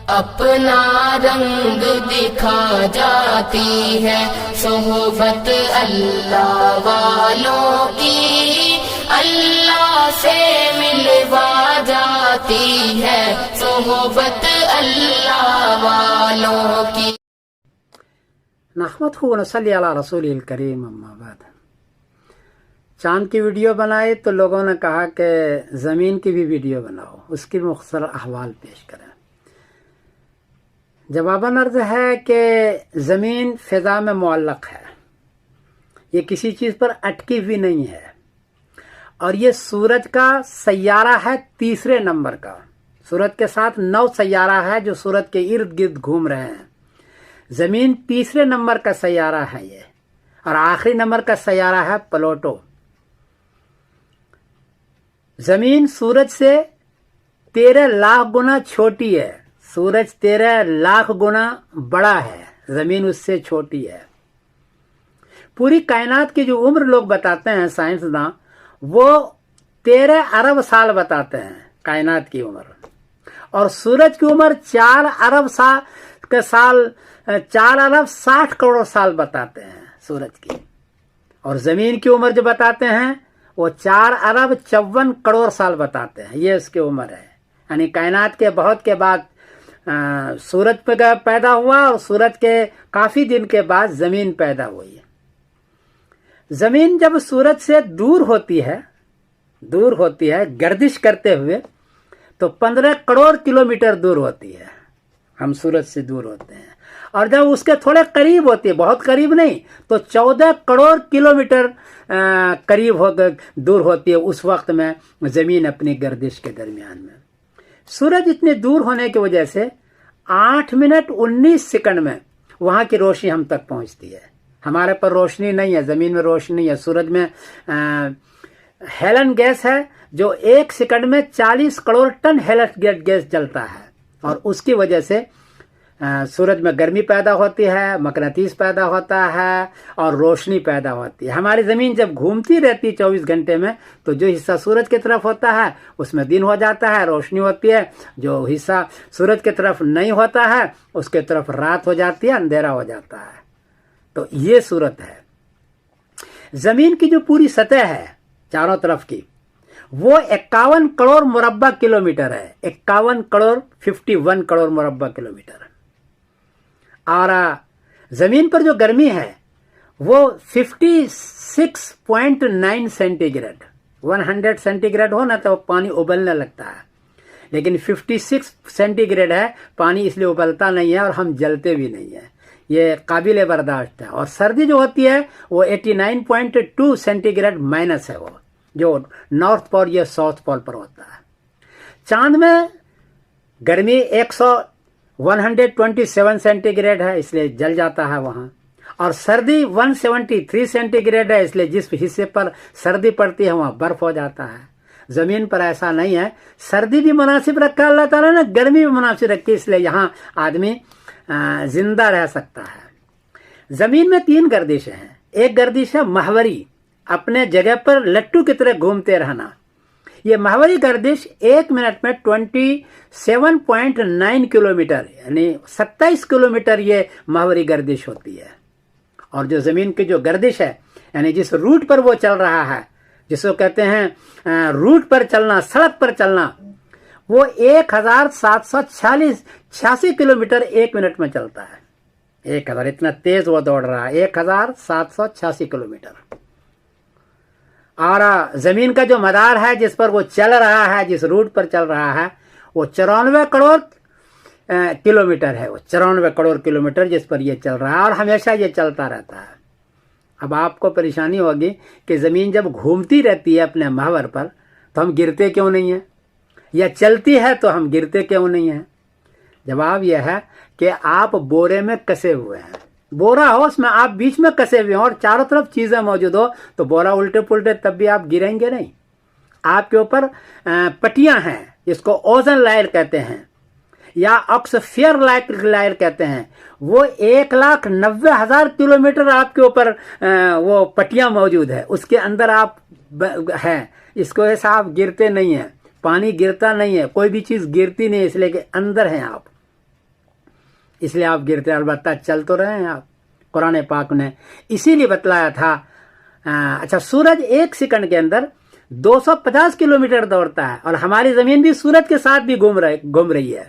اپنا رنگ دکھا جاتی ہے صحبت اللہ والوں کی، اللہ سے ملوا جاتی ہے صحبت اللہ والوں کی۔ نحمدہ ونصلی علی رسول الکریم، اما بعد۔ چاند کی ویڈیو بنائی تو لوگوں نے کہا کہ زمین کی بھی ویڈیو بناؤ، اس کی مختصر احوال پیش کریں۔ جواباً عرض ہے کہ زمین فضا میں معلق ہے، یہ کسی چیز پر اٹکی ہوئی نہیں ہے، اور یہ سورج کا سیارہ ہے تیسرے نمبر کا۔ سورج کے ساتھ 9 سیارہ ہے جو سورج کے ارد گرد گھوم رہے ہیں۔ زمین تیسرے نمبر کا سیارہ ہے یہ، اور آخری نمبر کا سیارہ ہے پلوٹو۔ زمین سورج سے 13 لاکھ گنا چھوٹی ہے، سورج 13 لاکھ گنا بڑا ہے، زمین اس سے چھوٹی ہے۔ پوری کائنات کی جو عمر لوگ بتاتے ہیں سائنسداں، وہ 13 ارب سال بتاتے ہیں کائنات کی عمر، اور سورج کی عمر 4 ارب 60 کروڑ سال بتاتے ہیں سورج کی، اور زمین کی عمر جو بتاتے ہیں وہ 4 ارب 54 کروڑ سال بتاتے ہیں، یہ اس کی عمر ہے۔ یعنی کائنات کے بہت کے بعد سورج پیدا ہوا، اور سورج کے کافی دن کے بعد زمین پیدا ہوئی۔ زمین جب سورج سے دور ہوتی ہے گردش کرتے ہوئے، تو 15 کروڑ کلومیٹر دور ہوتی ہے، ہم سورج سے دور ہوتے ہیں، اور جب اس کے تھوڑے قریب ہوتی ہے، بہت قریب نہیں، تو 14 کروڑ کلومیٹر قریب دور ہوتی ہے، اس وقت میں زمین اپنی گردش کے درمیان میں۔ سورج اتنے دور ہونے کی وجہ سے 8 منٹ 19 سیکنڈ میں وہاں کی روشنی ہم تک پہنچتی ہے۔ ہمارے پر روشنی نہیں ہے، زمین میں روشنی نہیں ہے۔ سورج میں ہیلن گیس ہے جو 1 سیکنڈ میں 40 کروڑ ٹن ہیلن گیس جلتا ہے، اور اس کی وجہ سے سورج میں گرمی پیدا ہوتی ہے، مقناطیس پیدا ہوتا ہے، اور روشنی پیدا ہوتی ہے۔ ہماری زمین جب گھومتی رہتی 24 گھنٹے میں، تو جو حصہ سورج کی طرف ہوتا ہے اس میں دن ہو جاتا ہے، روشنی ہوتی ہے، جو حصہ سورج کی طرف نہیں ہوتا ہے اس کی طرف رات ہو جاتی ہے، اندھیرا ہو جاتا ہے۔ تو یہ صورت ہے۔ زمین کی جو پوری سطح ہے چاروں طرف کی، وہ 51 کروڑ مربع کلومیٹر ہے، 51 کروڑ 51 کروڑ مربع کلومیٹر۔ اور زمین پر جو گرمی ہے وہ 56.9 سینٹی گریڈ، 100 سینٹی گریڈ ہو نا تو پانی ابلنے لگتا ہے، لیکن 56 سینٹی گریڈ ہے، پانی اس لیے ابلتا نہیں ہے اور ہم جلتے بھی نہیں ہیں، یہ قابل برداشت ہے۔ اور سردی جو ہوتی ہے وہ 89.2 سینٹی گریڈ مائنس ہے، وہ جو نارتھ پول یا ساؤتھ پول پر ہوتا ہے۔ چاند میں گرمی 127 سینٹی گریڈ ہے، اس لیے جل جاتا ہے وہاں، اور سردی 173 سینٹی گریڈ ہے، اس لیے جس حصے پر سردی پڑتی ہے وہاں برف ہو جاتا ہے۔ زمین پر ایسا نہیں ہے، سردی بھی مناسب رکھا اللہ تعالیٰ نے، گرمی بھی مناسب رکھی، اس لیے یہاں آدمی زندہ رہ سکتا ہے۔ زمین میں 3 گردشیں ہیں۔ ایک گردش ہے محوری، اپنے جگہ پر لٹو کی طرح گھومتے رہنا۔ یہ محوری گردش 1 منٹ میں 27.9 کلومیٹر یعنی 27 کلومیٹر یہ محوری گردش ہوتی ہے۔ اور جو زمین کی جو گردش ہے، یعنی جس روٹ پر وہ چل رہا ہے، جس کو کہتے ہیں روٹ پر چلنا، سڑک پر چلنا، وہ 1786 کلومیٹر 1 منٹ میں چلتا ہے۔ 1000 اتنا تیز وہ دوڑ رہا ہے، 1786 کلومیٹر۔ اور زمین کا جو مدار ہے جس پر وہ چل رہا ہے، جس روٹ پر چل رہا ہے، وہ 94 کروڑ کلومیٹر ہے، وہ 94 کروڑ کلومیٹر جس پر یہ چل رہا ہے، اور ہمیشہ یہ چلتا رہتا ہے۔ اب آپ کو پریشانی ہوگی کہ زمین جب گھومتی رہتی ہے اپنے محور پر تو ہم گرتے کیوں نہیں ہیں، یا چلتی ہے تو ہم گرتے کیوں نہیں ہیں؟ جواب یہ ہے کہ آپ بورے میں کسے ہوئے ہیں، بورا ہو اس میں آپ بیچ میں کسے ہوئے ہیں اور چاروں طرف چیزیں موجود ہو تو بورا الٹے پلٹے تب بھی آپ گریں گے نہیں۔ آپ کے اوپر پٹیاں ہیں جس کو اوزن لائر کہتے ہیں یا آکسفیئر لائر کہتے ہیں، وہ 1,90,000 کلومیٹر آپ کے اوپر وہ پٹیاں موجود ہے، اس کے اندر آپ ہیں، اس کو ایسا آپ گرتے نہیں ہیں، پانی گرتا نہیں ہے، کوئی بھی چیز گرتی نہیں ہے، اس لیے کہ اندر ہیں آپ۔ اس لیے آپ گرتے ہیں، البتہ چل تو رہے ہیں آپ. قرآن پاک نے اسی لیے بتلایا تھا. اچھا، سورج 1 سیکنڈ کے اندر 250 کلومیٹر دوڑتا ہے، اور ہماری زمین بھی سورج کے ساتھ بھی گھوم رہی ہے.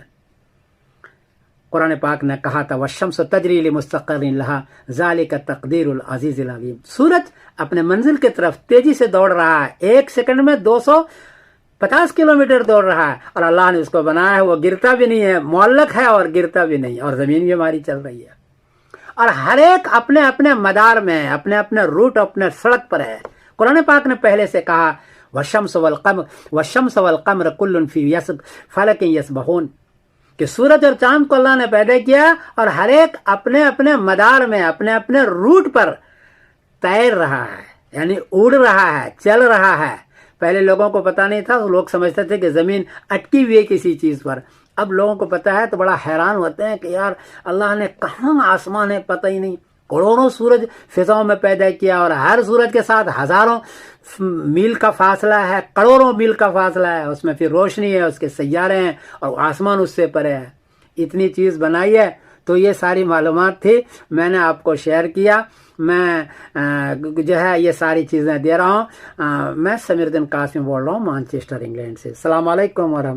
قرآن پاک نے کہا تھا والشمس تجری لمستقر لها ذالک تقدیر العزیز العلیم. سورج اپنے منزل کی طرف تیزی سے دوڑ رہا ہے، 1 سیکنڈ میں 250 کلومیٹر دوڑ رہا ہے، اور اللہ نے اس کو بنایا ہے، وہ گرتا بھی نہیں ہے، معلق ہے اور گرتا بھی نہیں، اور زمین بھی ہماری چل رہی ہے. اور ہر ایک اپنے اپنے مدار میں ہے، اپنے اپنے روٹ، اپنے سڑک پر ہے. قرآن پاک نے پہلے سے کہا والشمس والقمر کل فی فلک یسبحون، کہ سورج اور چاند کو اللہ نے پیدا کیا، اور ہر ایک اپنے اپنے مدار میں، اپنے اپنے روٹ پر تیر رہا ہے، یعنی اڑ رہا ہے، چل رہا ہے. پہلے لوگوں کو پتہ نہیں تھا، لوگ سمجھتے تھے کہ زمین اٹکی ہوئی ہے کسی چیز پر. اب لوگوں کو پتہ ہے تو بڑا حیران ہوتے ہیں کہ یار اللہ نے کہاں آسمان ہے پتہ ہی نہیں. کروڑوں سورج فضاؤں میں پیدا کیا، اور ہر سورج کے ساتھ ہزاروں میل کا فاصلہ ہے، کروڑوں میل کا فاصلہ ہے، اس میں پھر روشنی ہے، اس کے سیارے ہیں، اور آسمان اس سے پرے ہے. اتنی چیز بنائی ہے. تو یہ ساری معلومات تھی، میں نے آپ کو شیئر کیا. میں جو ہے یہ ساری چیزیں دے رہا ہوں. میں سمیر الدین قاسمی بول رہا ہوں مانچسٹر انگلینڈ سے. السلام علیکم ورحمۃ.